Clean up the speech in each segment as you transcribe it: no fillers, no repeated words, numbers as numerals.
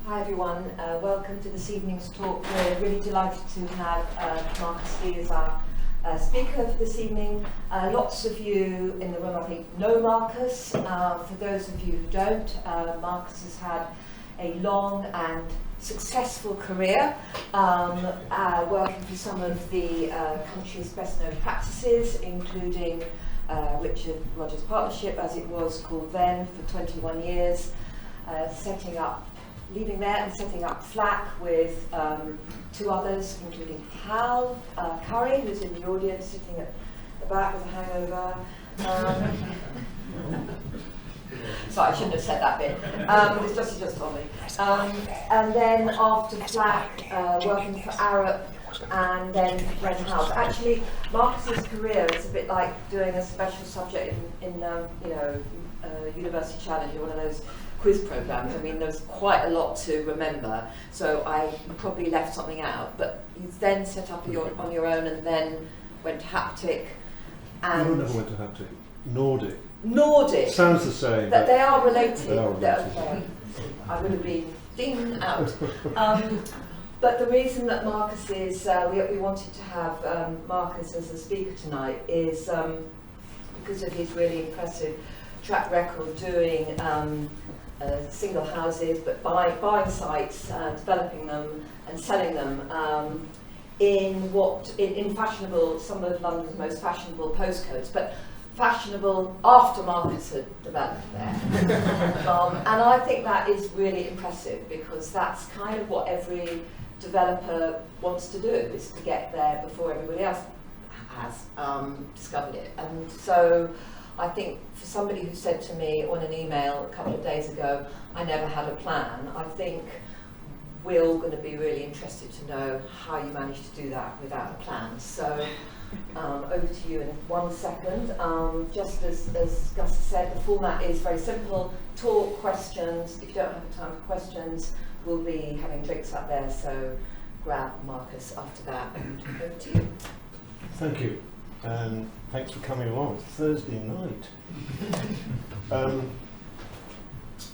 Hi everyone, welcome to this evening's talk. We're really delighted to have Marcus Lee as our speaker for this evening. Lots of you in the room, I think, know Marcus. For those of you who don't, Marcus has had a long and successful career working for some of the country's best known practices, including Richard Rogers Partnership, as it was called then, for 21 years, leaving there and setting up FLACQ with two others, including Hal Curry, who's in the audience, sitting at the back with a hangover. Sorry, I shouldn't have said that bit. It's just told me. And then after FLACQ, working for Arup, and then Glen House. Actually, Marcus's career is a bit like doing a special subject in University Challenge, or one of those quiz programs. I mean, there's quite a lot to remember, so I probably left something out. But you then set up on your own, and then went to Haptic. And you never went to Haptic. Nordic. Nordic. Sounds the same. But they are related. They are related. I would have been ding out. But the reason that Marcus is, we wanted to have Marcus as a speaker tonight is because of his really impressive track record doing single houses, but buying sites, developing them and selling them in fashionable, some of London's most fashionable postcodes, but fashionable after Marcus had developed there. And I think that is really impressive, because that's kind of what every developer wants to do, is to get there before everybody else has discovered it. And so I think for somebody who said to me on an email a couple of days ago, I never had a plan, I think we're all going to be really interested to know how you managed to do that without a plan. So over to you in 1 second. Just as Gus said, the format is very simple: talk, questions. If you don't have time for questions, we'll be having drinks up there, so grab Marcus after that, and over to you. Thank you, and thanks for coming along. It's Thursday night.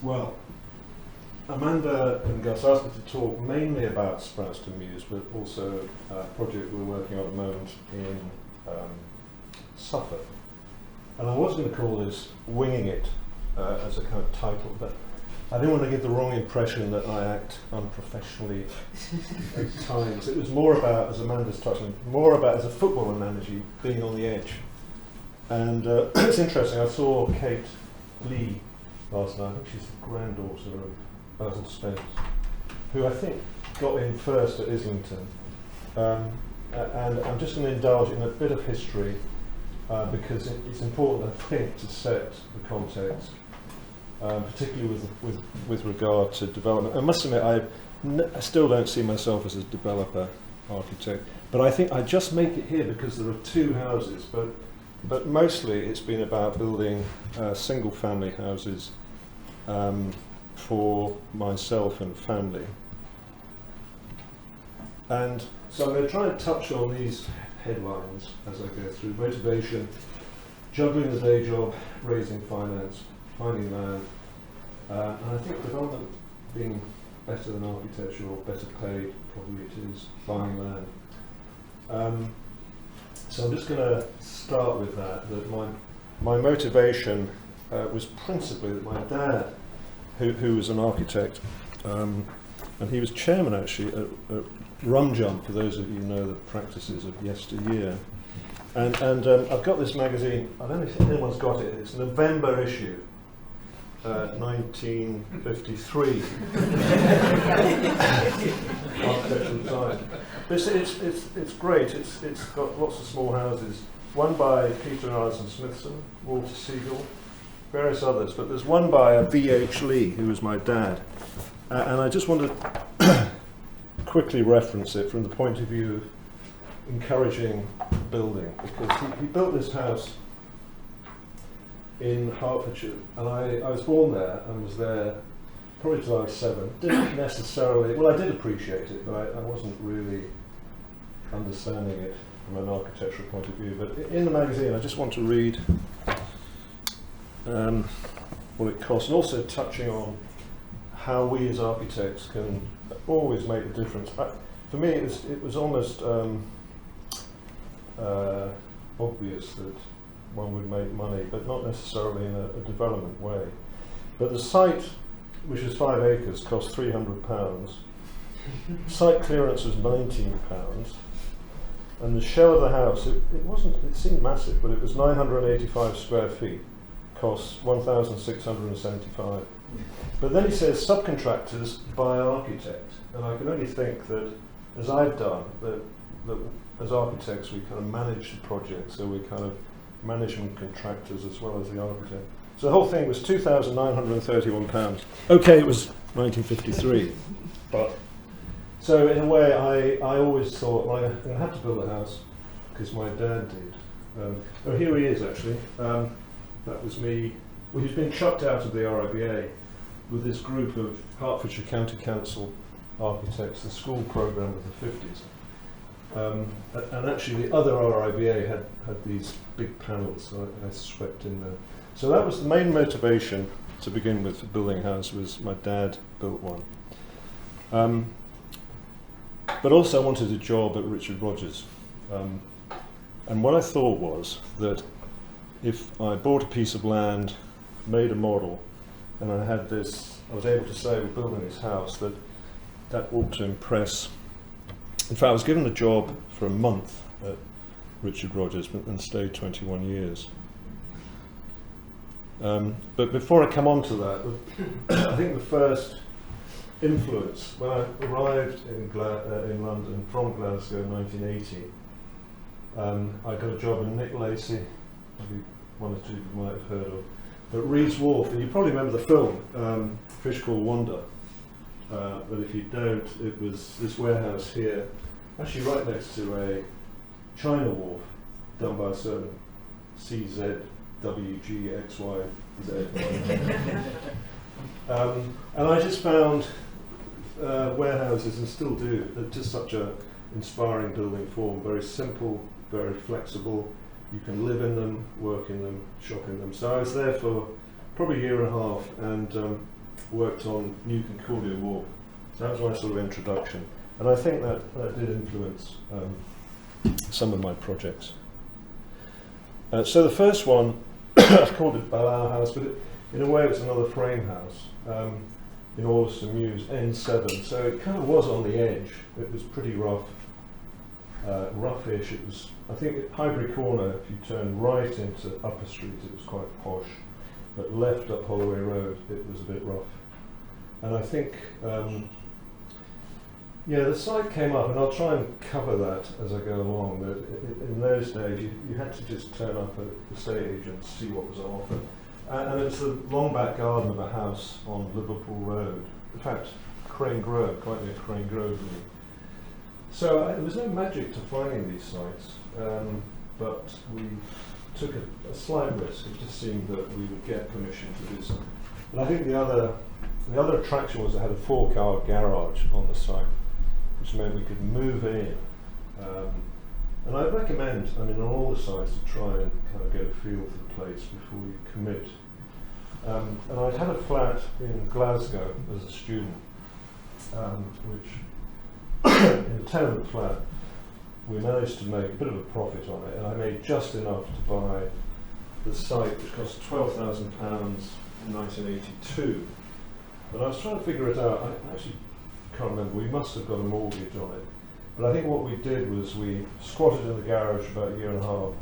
Well, Amanda and Gus asked me to talk mainly about Sprowston Mews, but also a project we're working on at the moment in Suffolk. And I was going to call this Winging It as a kind of title, but I didn't want to give the wrong impression that I act unprofessionally at times. It was more about, as Amanda's touched on, more about, as a football analogy, being on the edge. And it's interesting, I saw Kate Lee last night. I think she's the granddaughter of Basil Spence, who I think got in first at Islington. And I'm just going to indulge in a bit of history because it's important, I think, to set the context. Particularly with regard to development. I must admit, I still don't see myself as a developer architect, but I think I just make it here because there are two houses, but mostly it's been about building single family houses for myself and family. And so I'm going to try and touch on these headlines as I go through: motivation, juggling the day job, raising finance, finding land, and I think development being better than architecture, or better paid, probably it is, buying land. So I'm just going to start with that my motivation was principally that my dad, who was an architect, and he was chairman actually at Rum Jump, for those of you who know the practices of yesteryear. And I've got this magazine, I don't know if anyone's got it, it's a November issue, 1953. Architectural design. It's great, it's got lots of small houses, one by Peter and Alison Smithson, Walter Siegel, various others, but there's one by a V.H. Lee, who was my dad. And I just want to quickly reference it from the point of view of encouraging building, because he built this house in Hertfordshire, and I was born there and was there probably till I was 7. Didn't necessarily, well, I did appreciate it, but I wasn't really understanding it from an architectural point of view. But in the magazine, I just want to read what it costs, and also touching on how we as architects can always make a difference. For me, it was almost obvious that one would make money, but not necessarily in a development way. But the site, which is 5 acres, cost £300. Site clearance was £19, and the shell of the house, it seemed massive, but it was 985 square feet, costs 1,675. But then he says subcontractors by architect, and I can only think that, as I've done, that as architects we kind of manage the project, so we're kind of management contractors as well as the architect. So the whole thing was £2,931. Okay, it was 1953, but so in a way I always thought, well, I'm going to have to build a house because my dad did. Oh, here he is actually. That was me. Well, he's been chucked out of the RIBA with this group of Hertfordshire County Council architects, the school programme of the 50s. And actually the other RIBA had these big panels, so I swept in there. So that was the main motivation to begin with for building a house, was my dad built one. But also I wanted a job at Richard Rogers. And what I thought was that if I bought a piece of land, made a model, and I had this, I was able to say we're building this house, that ought to impress. In fact, I was given the job for a month at Richard Rogers and stayed 21 years. But before I come on to that, I think the first influence, when I arrived in London from Glasgow in 1980, I got a job in Nick Lacey, maybe one or two people might have heard of, but Reed's Wharf, and you probably remember the film, Fish Called Wanda, but if you don't, it was this warehouse here, actually right next to a China wharf done by a certain CZWGXYZ. And I just found warehouses, and still do, just such an inspiring building form, very simple, very flexible. You can live in them, work in them, shop in them. So I was there for probably a year and a half and worked on New Concordia Wharf. So that was my sort of introduction. And I think that did influence some of my projects. So the first one, I've called it Ballour House, but in a way it's another frame house in Alderson Mews, N7. So it kind of was on the edge. It was pretty rough, roughish. It was, I think, at Highbury Corner, if you turn right into Upper Street, it was quite posh, but left up Holloway Road, it was a bit rough. And I think, yeah, the site came up, and I'll try and cover that as I go along. That in those days, you had to just turn up at estate agents, see what was on offer. And it's the long back garden of a house on Liverpool Road. In fact, Crane Grove, quite near Crane Grove. So there was no magic to finding these sites, but we took a slight risk. It just seemed that we would get permission to do something. And I think the other attraction was it had a 4-car garage on the site, which meant we could move in. And I recommend, I mean, on all the sites, to try and kind of get a feel for the place before you commit. And I'd had a flat in Glasgow as a student, which, in a tenement flat, we managed to make a bit of a profit on it, and I made just enough to buy the site, which cost £12,000 in 1982. But I was trying to figure it out. I actually can't remember. We must have got a mortgage on it. But I think what we did was we squatted in the garage for about a year and a half,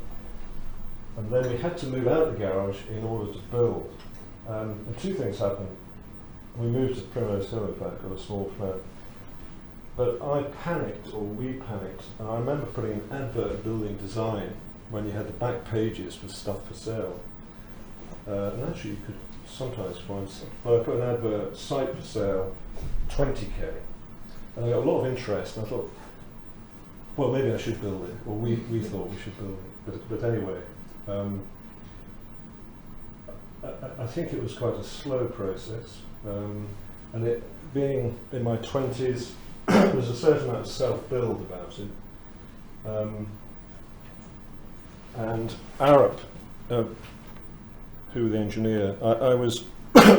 and then we had to move out the garage in order to build. And two things happened. We moved to Primrose Hill, in fact, got a small flat. But I panicked, or we panicked, and I remember putting an advert in Building Design when you had the back pages with stuff for sale. And actually you could sometimes find stuff. But I put an advert, site for sale, 20k. And I got a lot of interest, and I thought, well, maybe I should build it, or we thought we should build it. But anyway, I think it was quite a slow process, and it being in my 20s, there was a certain amount of self-build about it. And Arup, who the engineer, I was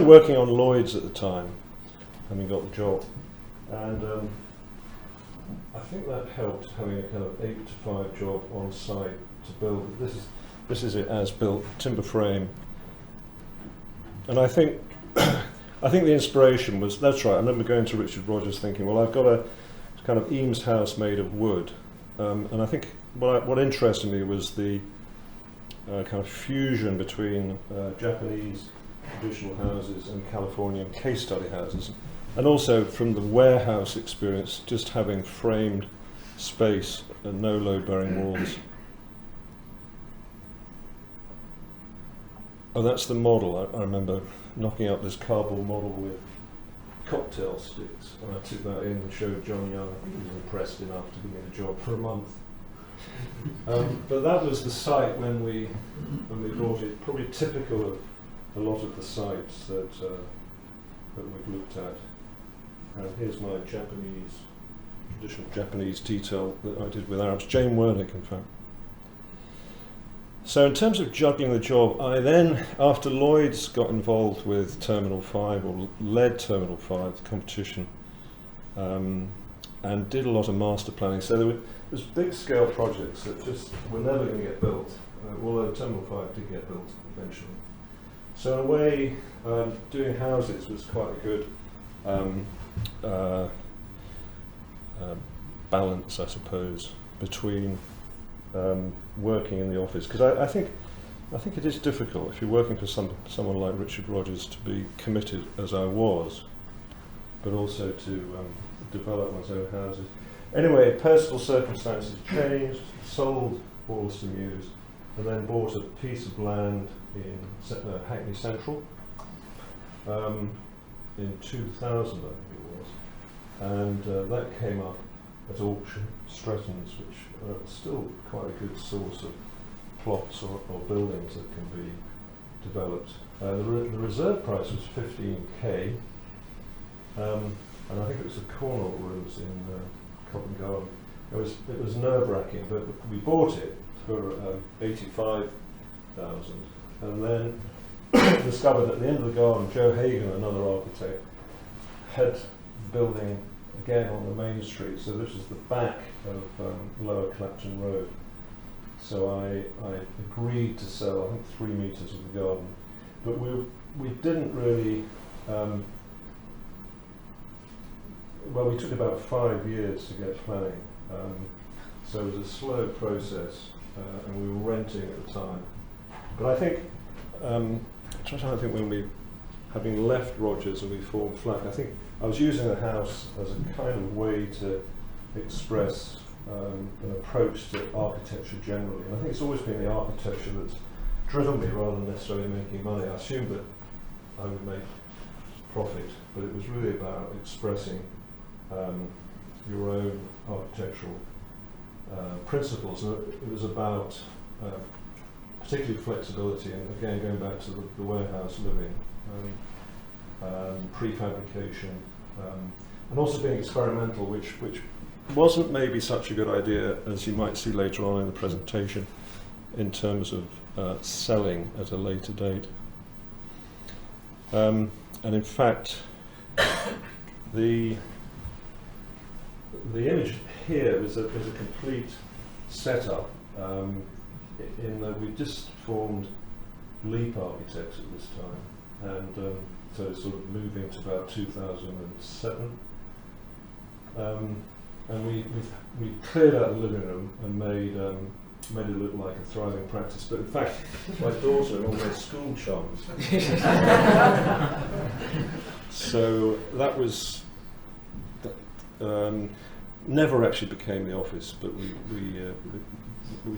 working on Lloyd's at the time, having got the job. And I think that helped, having a kind of 8 to 5 job on site to build. This is it as built, timber frame. And I think I think the inspiration was, that's right, I remember going to Richard Rogers thinking, well, I've got a kind of Eames house made of wood. And I think what interested me was the kind of fusion between Japanese traditional houses and Californian case study houses. And also from the warehouse experience, just having framed space and no load-bearing walls. Oh, that's the model. I remember knocking out this cardboard model with cocktail sticks, and I took that in and showed John Young. I think he was impressed enough to give me the job for a month. But that was the site when we bought it, probably typical of a lot of the sites that we've looked at. And here's my traditional Japanese detail that I did with Arabs, Jane Wernick, in fact. So in terms of juggling the job, I then, after Lloyd's got involved with Terminal 5, or led Terminal 5, the competition, and did a lot of master planning. So there was big scale projects that just were never going to get built, although Terminal 5 did get built eventually. So in a way, doing houses was quite a good balance, I suppose, between working in the office, because I think it is difficult if you're working for someone like Richard Rogers to be committed, as I was, but also to develop one's own houses. Anyway, personal circumstances changed, sold Sprowston Mews, and then bought a piece of land in Hackney Central in 2000, I think it was, and that came up at auction, Stretton's, which are still quite a good source of plots or buildings that can be developed. The reserve price was 15k, and I think it was the Cornwall rooms in Covent Garden. It was nerve-wracking, but we bought it for 85,000, and then discovered at the end of the garden, Joe Hagan, another architect, had building again on the main street. So this is the back of Lower Clapton Road. So I agreed to sell, I think, 3 meters of the garden, but we didn't really. Well, we took about 5 years to get planning, so it was a slow process, and we were renting at the time. But I think, I'm trying to think when having left Rogers and we formed FLACQ, I think I was using the house as a kind of way to express an approach to architecture generally. And I think it's always been the architecture that's driven me rather than necessarily making money. I assumed that I would make profit, but it was really about expressing your own architectural principles. And it was about particularly flexibility, and again going back to the warehouse living, prefabrication, and also being experimental, which wasn't maybe such a good idea as you might see later on in the presentation in terms of selling at a later date. And in fact, the image here is a complete setup in that we just formed LEEP architects at this time, and so sort of moving to about 2007, and we cleared out the living room and made it look like a thriving practice. But in fact, my daughter and all my school chums. So that was never actually became the office, but we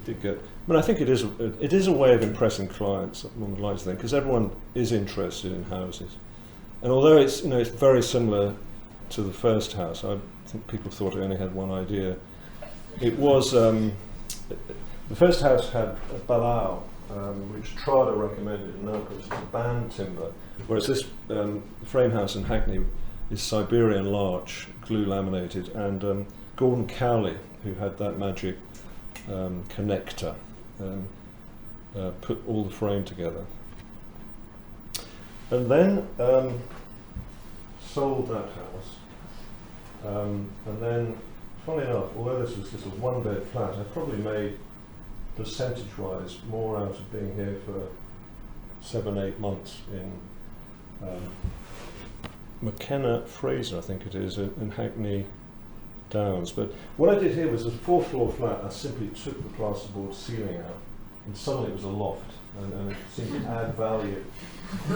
did get. I mean, I think it is a way of impressing clients, one would like to think, because everyone is interested in houses, and although it's very similar to the first house, I think people thought I only had one idea. It was the first house had a balau, which Trada recommended, and now it's a band timber, whereas this frame house in Hackney is Siberian larch, glue laminated, and Gordon Cowley, who had that magic connector, put all the frame together. And then sold that house, and then, funny enough, although this was just a one-bed flat, I probably made, percentage-wise, more out of being here for 7-8 months in McKenna Fraser, I think it is, in Hackney Downs. But what I did here was a 4-floor flat. I simply took the plasterboard ceiling out, and suddenly it was a loft, and it seemed to add value. I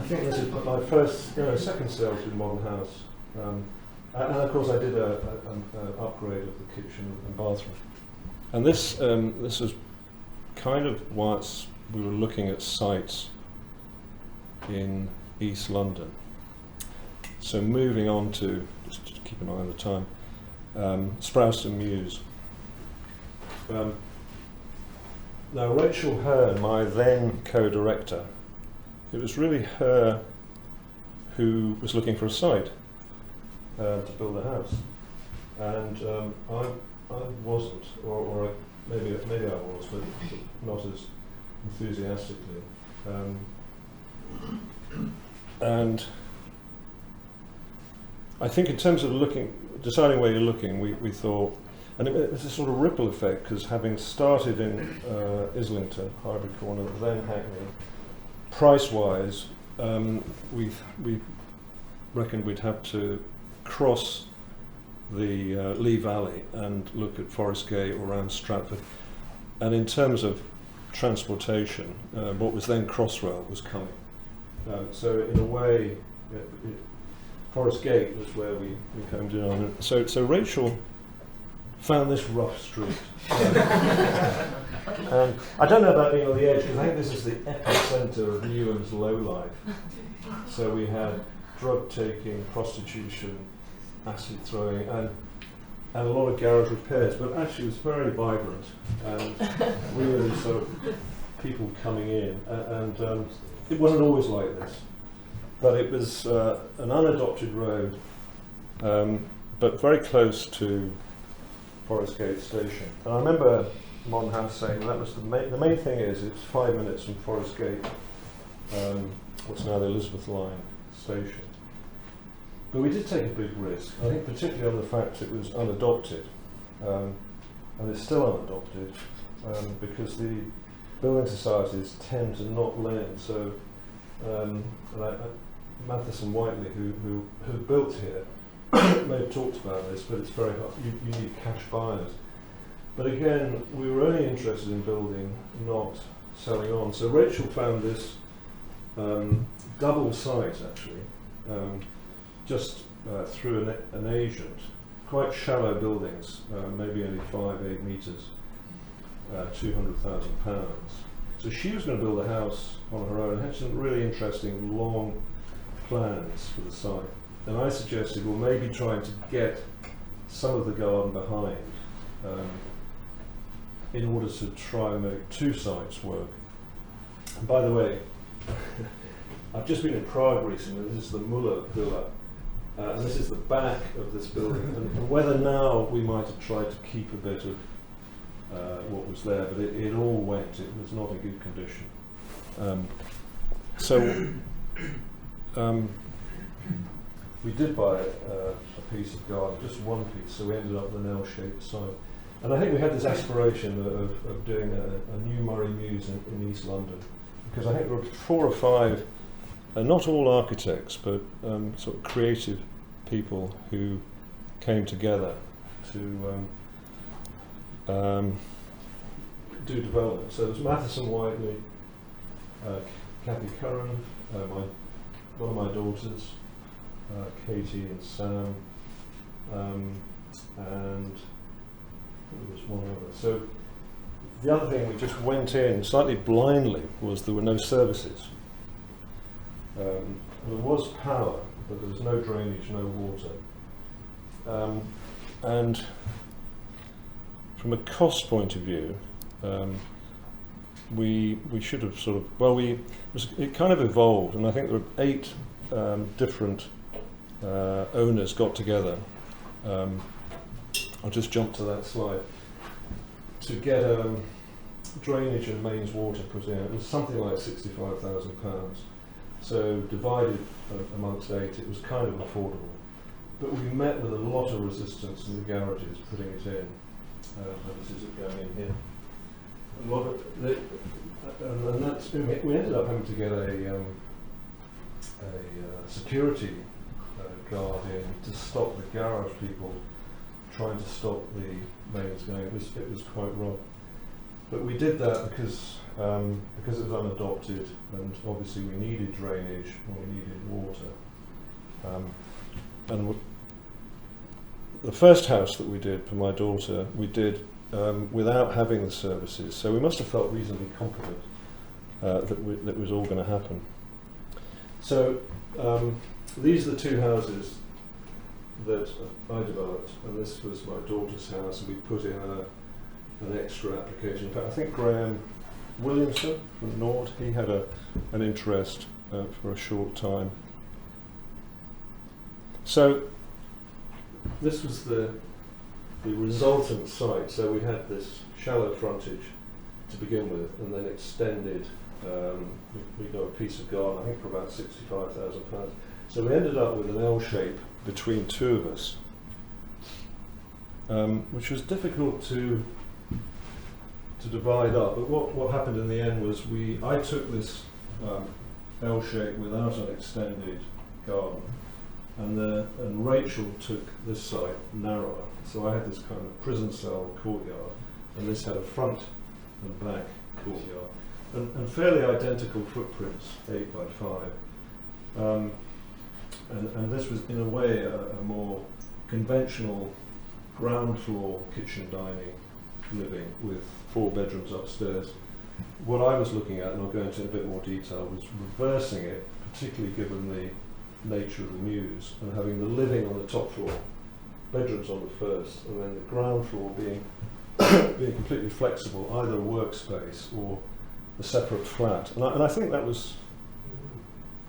think this is my first, second sale to a modern house. And of course I did an upgrade of the kitchen and bathroom. And this was kind of whilst we were looking at sites in East London. So moving on to, just to keep an eye on the time, Sprowston Mews. Now Rachel Hearn, my then co-director, it was really her who was looking for a site to build a house, and I wasn't, or maybe I was, but not as enthusiastically. And I think in terms of deciding where you're looking, we thought, and it's a sort of ripple effect, because having started in Islington, Highbury Corner, then Hackney, price-wise, we reckoned we'd have to cross the Lee Valley and look at Forest Gate or around Stratford. And in terms of transportation, what was then Crossrail was coming. So in a way, Forest Gate was where we came down. So Rachel found this rough street. And I don't know about being on the edge, because I think this is the epicenter of Newham's lowlife. So we had drug taking, prostitution, acid throwing, and a lot of garage repairs, but actually it was very vibrant, and we were the sort of people coming in, and it wasn't always like this, but it was an unadopted road, but very close to Forest Gate Station. And I remember Modern House saying that was the main thing is it's 5 minutes from Forest Gate, what's now the Elizabeth Line station. But we did take a big risk, I think particularly on the fact it was unadopted, and it's still unadopted, because the building societies tend to not lend. So Matheson Whitley, who built here, may have talked about this, but it's very hard. You need cash buyers. But again, we were only interested in building, not selling on. So Rachel found this double site, actually, just through an agent, quite shallow buildings, maybe only 5-8 metres, £200,000. So she was going to build a house on her own, had some really interesting long plans for the site. And I suggested, well, maybe trying to get some of the garden behind in order to try and make 2 sites work. And by the way, I've just been in Prague recently. This is the Muller Villa, and this is the back of this building. And whether now we might have tried to keep a bit of what was there, but it all went. It was not in good condition. We did buy a piece of garden, just one piece, so we ended up with an L-shaped site. And I think we had this aspiration of doing a new Murray Mews in East London, because I think there were 4 or 5, not all architects, but sort of creative people who came together to do development. So there's Matheson Whitley, Kathy Curran, one of my daughters, Katie and Sam, and there was one other. So the other thing we just went in slightly blindly was there were no services. There was power, but there was no drainage, no water. And from a cost point of view, we should have sort of, well, it kind of evolved, and I think there were 8 different owners got together. I'll just jump to that slide. To get drainage and mains water put in, it was something like £65,000. So divided amongst 8, it was kind of affordable. But we met with a lot of resistance in the garages putting it in. This is it going in here. A lot of and that's, we ended up having to get a security guard in to stop the garage people trying to stop the mains going. It was quite wrong. But we did that because it was unadopted, and obviously we needed drainage and we needed water. And the first house that we did for my daughter, we did without having the services. So we must have felt reasonably confident that was all going to happen. So these are the 2 houses that I developed, and this was my daughter's house, and we put in an extra application. In fact, I think Graham Williamson from Nord, he had an interest for a short time. So this was the resultant site. So we had this shallow frontage to begin with, and then extended. We got a piece of garden, I think, for about £65,000. So we ended up with an L shape between 2 of us, which was difficult to divide up. But what happened in the end was I took this L shape without an extended garden, and Rachel took this site narrower. So I had this kind of prison cell courtyard, and this had a front and back courtyard, and fairly identical footprints, 8 by 5. And this was, in a way, a more conventional ground floor kitchen dining living with 4 bedrooms upstairs. What I was looking at, and I'll go into a bit more detail, was reversing it, particularly given the nature of the Mews, and having the living on the top floor, bedrooms on the first, and then the ground floor being completely flexible, either a workspace or a separate flat. And I think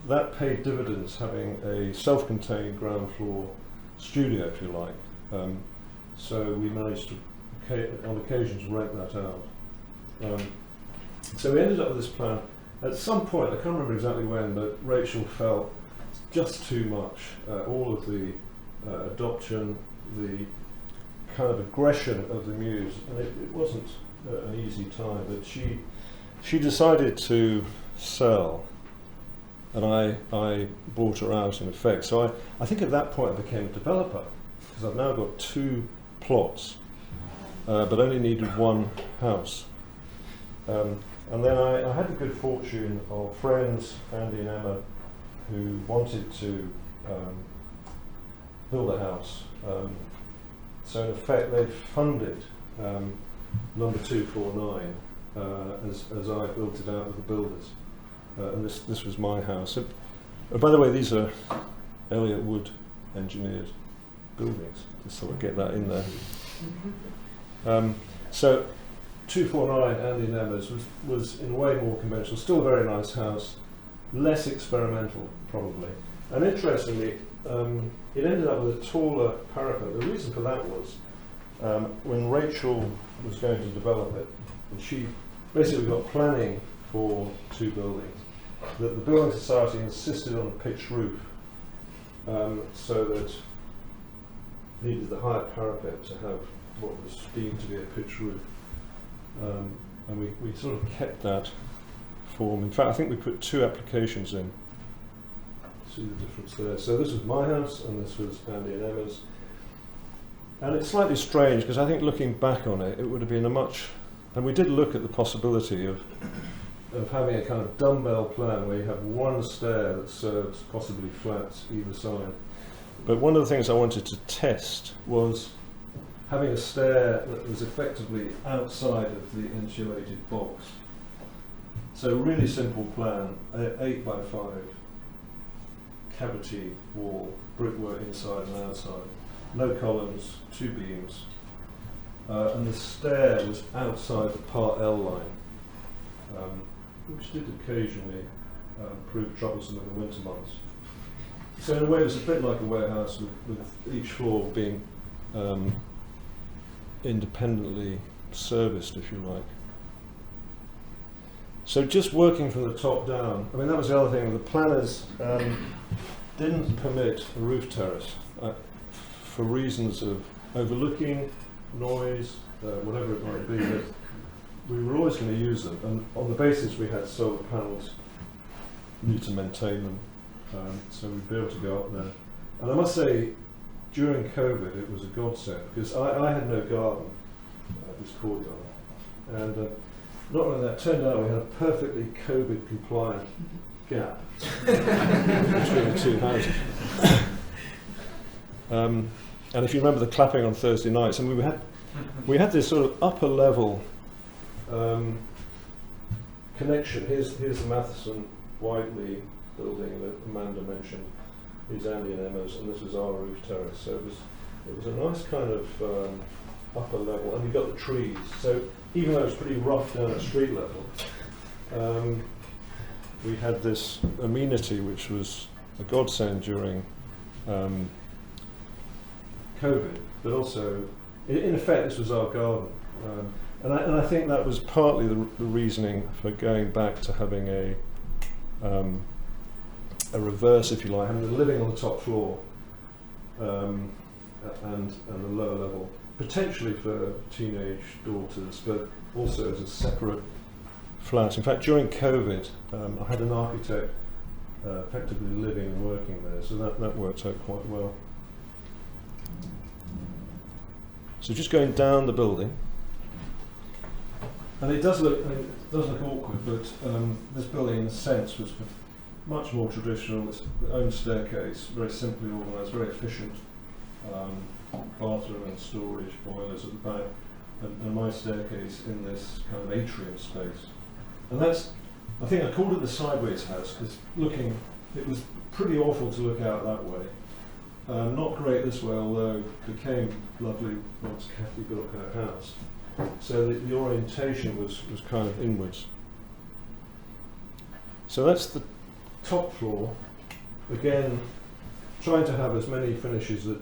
that paid dividends, having a self-contained ground floor studio, if you like. So we managed to, on occasions, rent that out. So we ended up with this plan. At some point, I can't remember exactly when, but Rachel felt just too much. All of the adoption, the kind of aggression of the Mews, and it wasn't an easy time, but she decided to sell, and I bought her out in effect. So I think at that point I became a developer, because I've now got 2 plots, but only needed 1 house. And then I had the good fortune of friends, Andy and Emma, who wanted to build a house. So in effect they funded number 249 as I built it out with the builders. And this was my house. By the way, these are Elliott Wood engineered buildings, just sort of get that in there. So 249, Andy and Emma's, was in a way more conventional, still a very nice house, less experimental probably. And interestingly, it ended up with a taller parapet. The reason for that was when Rachel was going to develop it, and she basically got planning for 2 buildings, that the Building Society insisted on a pitched roof, so that needed the higher parapet to have what was deemed to be a pitched roof. And we sort of kept that form. In fact, I think we put 2 applications in. See the difference there. So this was my house, and this was Andy and Emma's. And it's slightly strange, because I think looking back on it, it would have been a much... And we did look at the possibility of having a kind of dumbbell plan where you have 1 stair that serves possibly flats either side. But one of the things I wanted to test was having a stair that was effectively outside of the insulated box. So really simple plan, 8 by 5, cavity wall, brickwork inside and outside, no columns, 2 beams, and the stair was outside the Part L line, which did occasionally prove troublesome in the winter months. So in a way it was a bit like a warehouse with each floor being independently serviced, if you like. So just working from the top down, I mean that was the other thing, the planners didn't permit a roof terrace for reasons of overlooking, noise, whatever it might be, but we were always going to use them, and on the basis we had solar panels, we need to maintain them, so we'd be able to go up there. And I must say, during COVID it was a godsend, because I had no garden at this courtyard, and not only that, turned out we had a perfectly COVID compliant gap between the two houses. And if you remember the clapping on Thursday nights, and we had this sort of upper level connection. Here's the Matheson Whitley building that Amanda mentioned. Here's Andy and Emma's, and this was our roof terrace. So it was a nice kind of upper level, and we got the trees. So even though it was pretty rough down at street level, we had this amenity which was a godsend during COVID, but also, in effect, this was our garden. And I think that was partly the reasoning for going back to having a reverse, if you like, having the living on the top floor and the lower level, potentially for teenage daughters, but also as a separate flat. In fact, during COVID, I had an architect effectively living and working there, so that worked out quite well. So just going down the building, and it does look awkward, but this building, in a sense, was much more traditional. Its own staircase, very simply organised, very efficient. Bathroom and storage, boilers at the back, and my staircase in this kind of atrium space. And that's, I think I called it the sideways house, because it was pretty awful to look out that way. Not great this way, although it became lovely once Kathy built her house. So the orientation was kind of inwards. So that's the top floor. Again, trying to have as many finishes that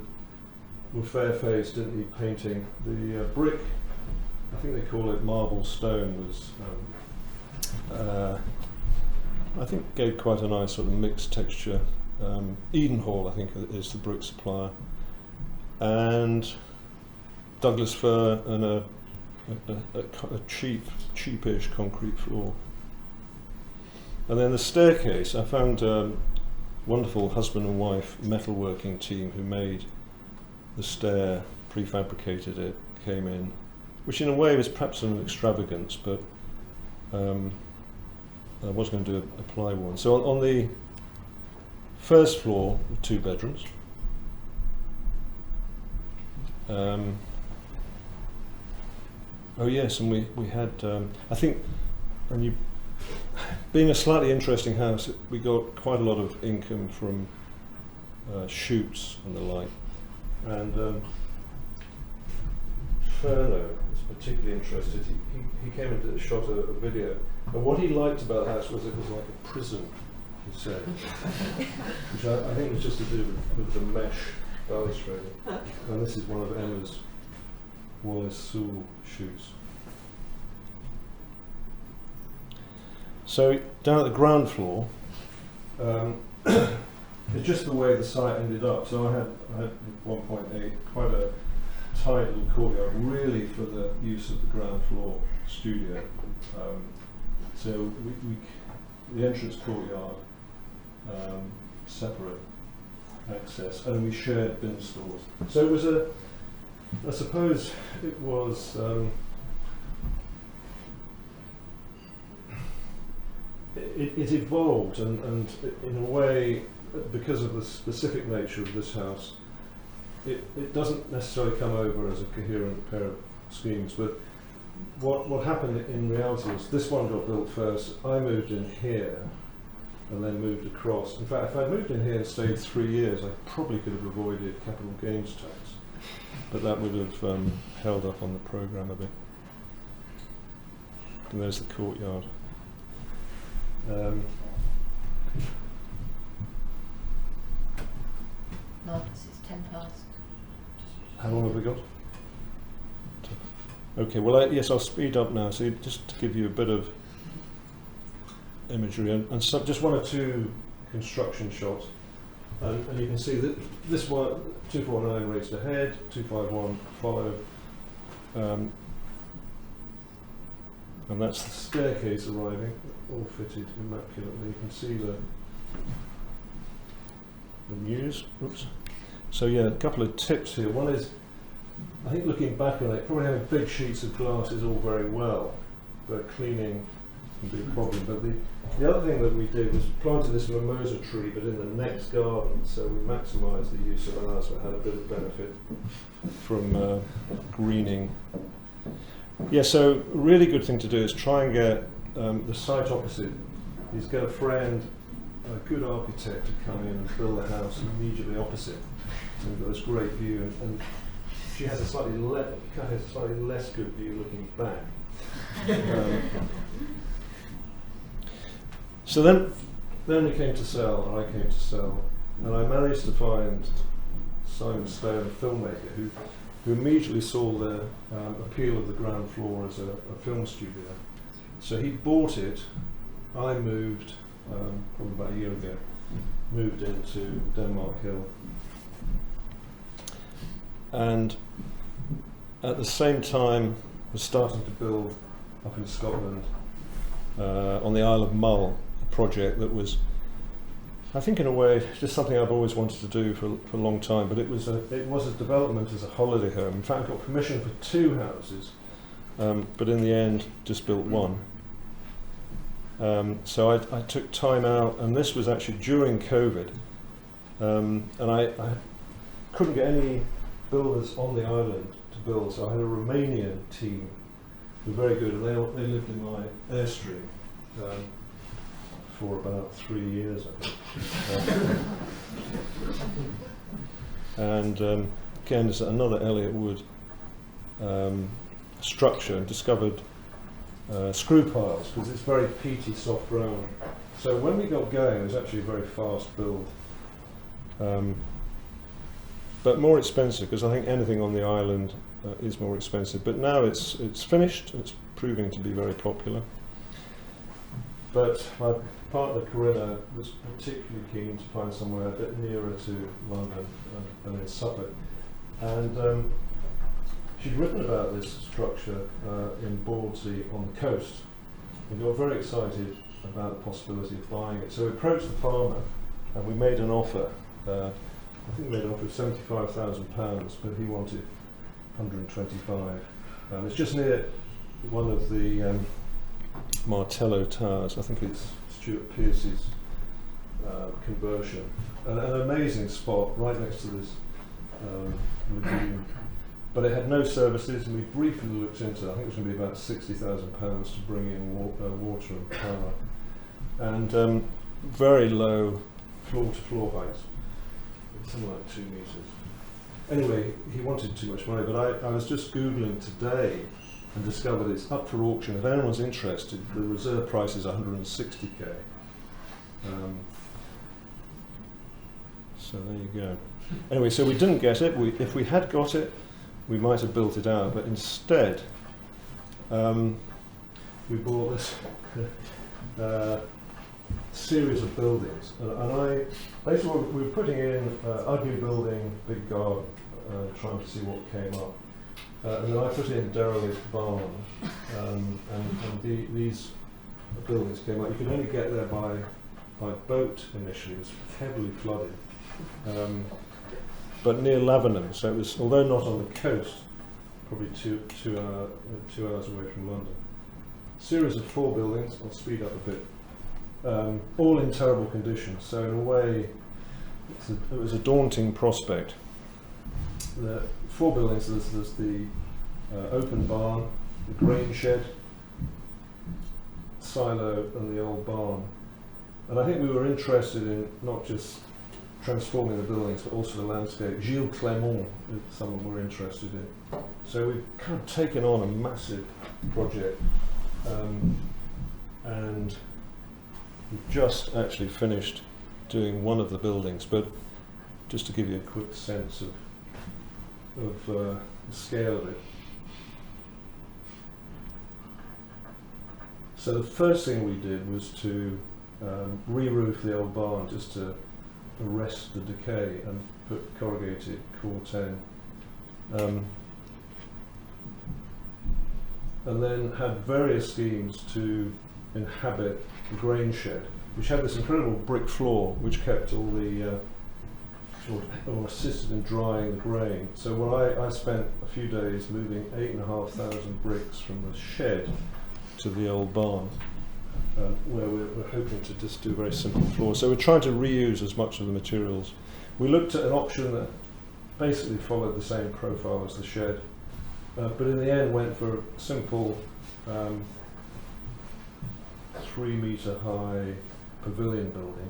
were fair-faced, didn't need painting. The brick, I think they call it marble stone, was I think gave quite a nice sort of mixed texture. Edenhall, I think, is the brick supplier, and Douglas fir and a cheapish concrete floor. And then the staircase, I found a wonderful husband and wife metalworking team who made the stair, prefabricated it, came in, which in a way was perhaps an extravagance, but I was going to do a ply one. So on the first floor, 2 bedrooms. Oh yes, and we had, I think, being a slightly interesting house, we got quite a lot of income from shoots and the like. And Ferno was particularly interested. He came and shot a video, and what he liked about the house was it was like a prison, he said, which I think was just to do with the mesh balustrade. And this is one of Emma's Wallace Sewell shoots. So down at the ground floor, it's just the way the site ended up. So I had 1.8, quite a tight little courtyard, really for the use of the ground floor studio. So the entrance courtyard, separate access, and we shared bin stores. So it was I suppose it was, it evolved, and in a way, because of the specific nature of this house, it doesn't necessarily come over as a coherent pair of schemes, but what happened in reality was this one got built first, I moved in here, and then moved across. In fact, if I moved in here and stayed 3 years, I probably could have avoided capital gains tax, but that would have held up on the programme a bit. And there's the courtyard. Marcus, it's 10 past. How long have we got? Okay, well, yes, I'll speed up now. So just to give you a bit of imagery, and so just one or two construction shots. And you can see that this one, 249 raced ahead, 251 followed, and that's the staircase arriving, all fitted immaculately. You can see the Mews. Oops. So yeah, a couple of tips here. One is, I think looking back on it, probably having big sheets of glass is all very well, but cleaning can be a problem. But the other thing that we did was planted this mimosa tree, but in the next garden, so we maximised the use of ours, but had a bit of benefit from greening. Yeah, so a really good thing to do is try and get the site opposite, is get a friend, a good architect, to come in and build a house immediately opposite. So we've got this great view, and she has a slightly less good view looking back. So then we came to sell, or I came to sell, and I managed to find Simon Stone, a filmmaker, who immediately saw the appeal of the ground floor as a film studio. So he bought it. I moved, probably about a year ago, moved into Denmark Hill. And at the same time was starting to build up in Scotland, on the Isle of Mull, a project that was, I think in a way, just something I've always wanted to do for a long time, but it was a development as a holiday home. In fact, I got permission for 2 houses, but in the end just built one. So I took time out, and this was actually during COVID, and I couldn't get any builders on the island to build, so I had a Romanian team who were very good, and they lived in my airstream for about 3 years, I think. And again, there's another Elliott Wood structure, and discovered screw piles, because it's very peaty, soft brown. So when we got going, it was actually a very fast build. But more expensive, because I think anything on the island is more expensive. But now it's finished. It's proving to be very popular. But my partner Corinna was particularly keen to find somewhere a bit nearer to London and in Suffolk. And she'd written about this structure in Bordsey on the coast, and got very excited about the possibility of buying it. So we approached the farmer, and we made an offer. I think we made an offer of £75,000, but he wanted 125. It's just near one of the Martello Towers. I think it's Stuart Pearce's conversion. An amazing spot right next to this lagoon. But it had no services, and we briefly looked into it. I think it was going to be about £60,000 to bring in water and power. And very low floor-to-floor height, something like 2 metres. Anyway, he wanted too much money, but I was just Googling today and discovered it's up for auction. If anyone's interested, the reserve price is 160k. So there you go. Anyway, so we didn't get it. If we had got it, we might have built it out, but instead we bought this series of buildings, and I basically we were putting in ugly building, big garden, trying to see what came up, and then I put in derelict barn, and these buildings came up. You could only get there by boat initially. It was heavily flooded, but near Lavenham, so it was, although not on the coast, probably two hours away from London. Series of 4 buildings. I'll speed up a bit. All in terrible condition, so in a way it was a daunting prospect. The 4 buildings, there's the open barn, the grain shed, silo, and the old barn. And I think we were interested in not just transforming the buildings, but also the landscape. Gilles Clément is someone we're interested in. So we've kind of taken on a massive project, and we've just actually finished doing one of the buildings, but just to give you a quick sense of the scale of it. So the first thing we did was to re-roof the old barn just to arrest the decay and put corrugated core 10. And then had various schemes to inhabit the grain shed, which had this incredible brick floor which kept all the or assisted in drying the grain. So when I spent a few days moving 8,500 bricks from the shed to the old barn, where we're hoping to just do a very simple floor. So we're trying to reuse as much of the materials. We looked at an option that basically followed the same profile as the shed, but in the end went for a simple 3-metre high pavilion building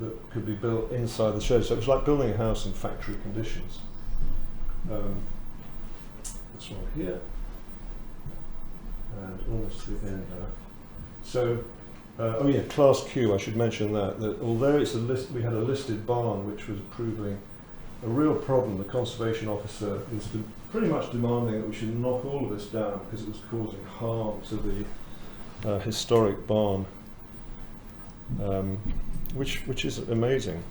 that could be built inside the shed. So it was like building a house in factory conditions. This one here, and almost to the end now. So, oh yeah, Class Q, I should mention that although it's we had a listed barn which was proving a real problem, the conservation officer was pretty much demanding that we should knock all of this down because it was causing harm to the historic barn, which is amazing.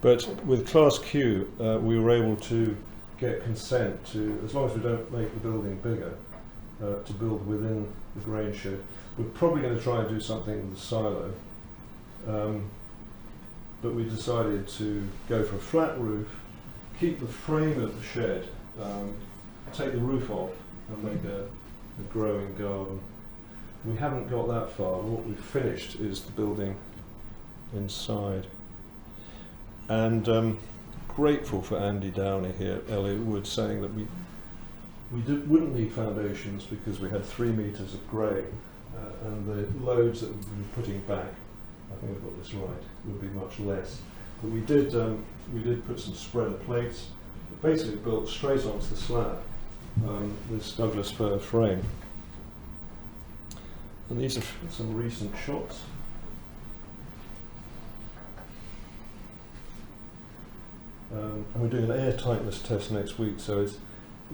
But with Class Q, we were able to get consent to, as long as we don't make the building bigger, to build within the grain shed. We're probably going to try and do something with the silo, but we decided to go for a flat roof, keep the frame of the shed, take the roof off and make a growing garden. We haven't got that far. What we've finished is the building inside. And grateful for Andy Downey here at Elliott Wood saying that we wouldn't need foundations because we had 3 metres of grain, and the loads that we've been putting back, I think I've got this right, would be much less. But we did put some spreader plates that basically built straight onto the slab, this Douglas fir frame. And these are some recent shots. And we're doing an air tightness test next week, so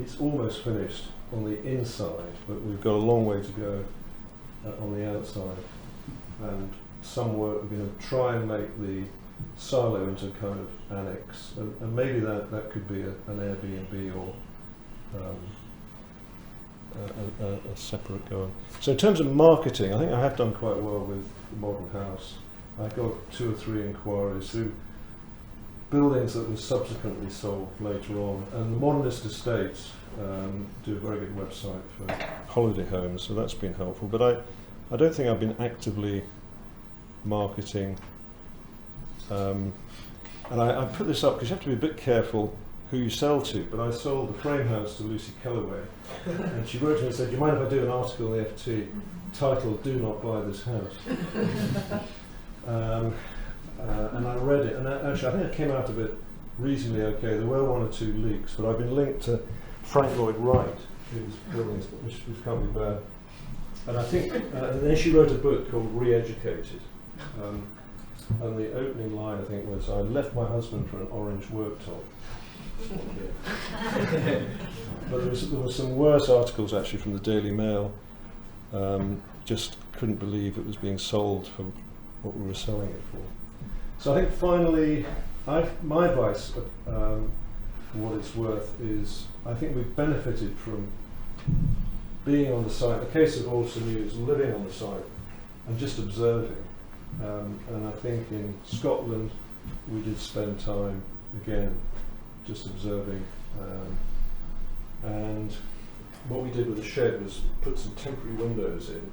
it's almost finished on the inside, but we've got a long way to go on the outside. And some work, we're going to try and make the silo into kind of annex, and maybe that could be an Airbnb or a separate going. So in terms of marketing, I think I have done quite well with the modern house. I got 2 or 3 inquiries through buildings that were subsequently sold later on, and the Modernist Estates do a very good website for holiday homes, so that's been helpful. But I don't think I've been actively marketing, and I put this up because you have to be a bit careful who you sell to, but I sold the frame house to Lucy Kellaway, and she wrote to me and said, "Do you mind if I do an article in the FT titled 'Do Not Buy This House'?" And I read it, and actually I think I came out of it reasonably okay. There were 1 or 2 leaks, but I've been linked to Frank Lloyd Wright, whose buildings, which can't be bad. And I think, and then she wrote a book called Re-Educated. And the opening line, I think, was, "I left my husband for an orange worktop." But there were some worse articles actually from the Daily Mail. Just couldn't believe it was being sold for what we were selling it for. So I think finally, my advice, for what it's worth, is I think we've benefited from being on the site. In the case of Sprowston Mews, living on the site and just observing. And I think in Scotland we did spend time, again, just observing. And what we did with the shed was put some temporary windows in,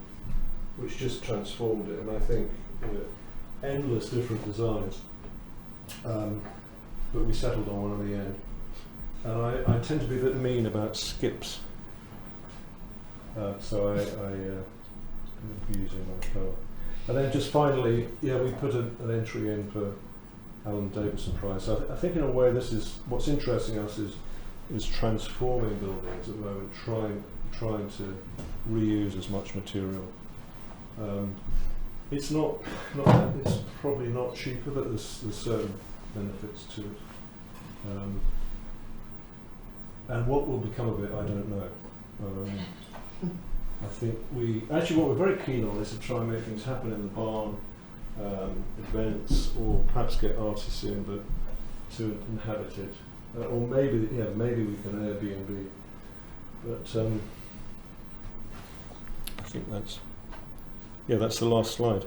which just transformed it. And I think, endless different designs, but we settled on one at the end. And I tend to be a bit mean about skips, so I using my car. And then just finally, we put an entry in for Alan Davidson Prize. So I think in a way this is what's interesting us is transforming buildings at the moment, trying to reuse as much material. It's it's probably not cheaper, but there's certain benefits to it. And what will become of it, I don't know. I think what we're very keen on is to try and make things happen in the barn, events, or perhaps get artists in, but to inhabit it, or maybe we can Airbnb. But I think that's the last slide.